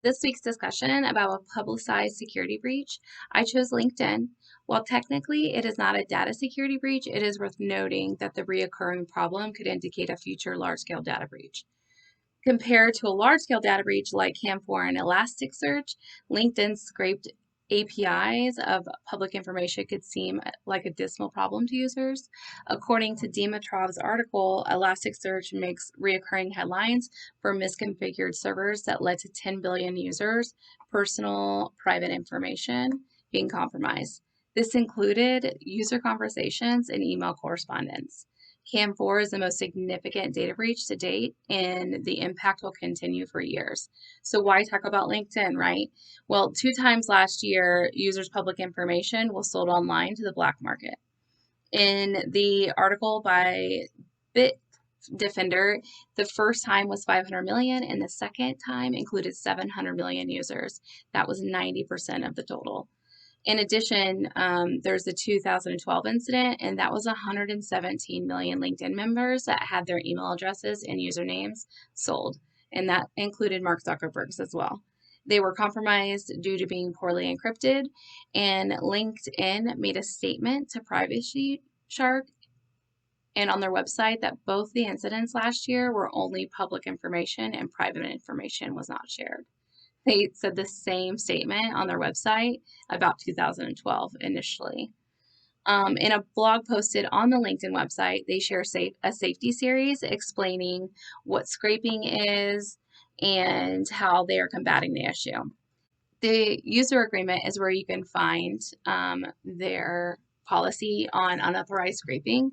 This week's discussion about a publicized security breach, I chose LinkedIn. While technically it is not a data security breach, it is worth noting that the reoccurring problem could indicate a future large-scale data breach. Compared to a large-scale data breach like CAM4 and Elasticsearch, LinkedIn's scraped APIs of public information could seem like a dismal problem to users. According to Dimitrov's article, Elasticsearch makes reoccurring headlines for misconfigured servers that led to 10 billion users' personal private information being compromised. This included user conversations and email correspondence. CAM4 is the most significant data breach to date, and the impact will continue for years. So why talk about LinkedIn, right? Well, 2 times last year, users' public information was sold online to the black market. In the article by Bitdefender, the first time was 500 million, and the second time included 700 million users. That was 90% of the total. In addition, there's the 2012 incident, and that was 117 million LinkedIn members that had their email addresses and usernames sold, and that included Mark Zuckerberg's as well. They were compromised due to being poorly encrypted, and LinkedIn made a statement to Privacy Shark and on their website that both the incidents last year were only public information and private information was not shared. They said the same statement on their website about 2012 initially. In a blog posted on the LinkedIn website, they share a safety series explaining what scraping is and how they are combating the issue. The user agreement is where you can find their policy on unauthorized scraping.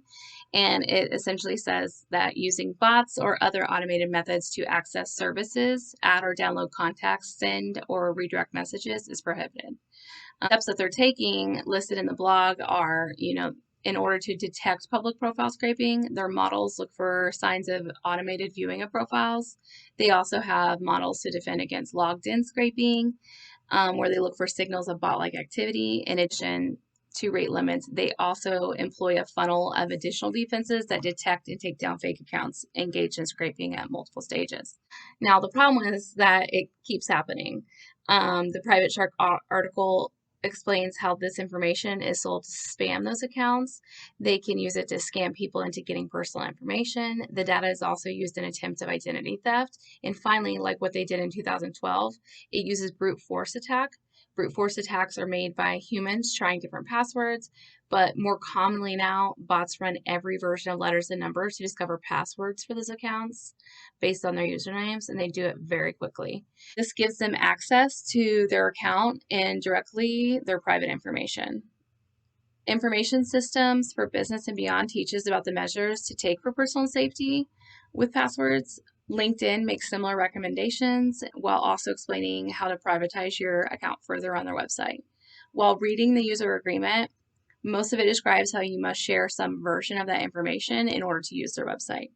And it essentially says that using bots or other automated methods to access services, add or download contacts, send or redirect messages is prohibited. Steps that they're taking listed in the blog are, in order to detect public profile scraping, their models look for signs of automated viewing of profiles. They also have models to defend against logged in scraping, where they look for signals of bot-like activity. In addition to rate limits, they also employ a funnel of additional defenses that detect and take down fake accounts engaged in scraping at multiple stages. Now, the problem is that it keeps happening. The Private Shark article explains how this information is sold to spam those accounts. They can use it to scam people into getting personal information. The data is also used in attempts of identity theft. And finally, like what they did in 2012, it uses brute force attack. Brute force attacks are made by humans trying different passwords, but more commonly now, bots run every version of letters and numbers to discover passwords for those accounts based on their usernames, and they do it very quickly. This gives them access to their account and directly their private information. Information Systems for Business and Beyond teaches about the measures to take for personal safety with passwords. LinkedIn makes similar recommendations while also explaining how to privatize your account further on their website. While reading the user agreement, most of it describes how you must share some version of that information in order to use their website.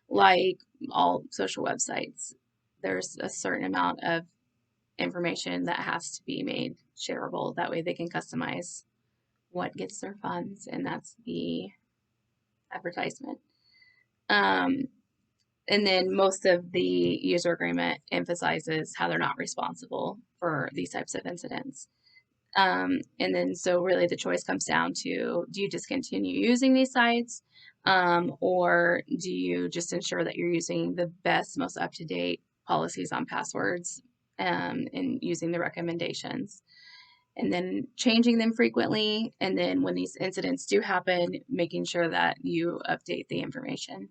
Like all social websites, there's a certain amount of information that has to be made shareable. That way they can customize what gets their funds, and that's the advertisement. And then most of the user agreement emphasizes how they're not responsible for these types of incidents. And then so really the choice comes down to, do you discontinue using these sites, or do you just ensure that you're using the best, most up-to-date policies on passwords, and using the recommendations, and then changing them frequently, and then when these incidents do happen, making sure that you update the information.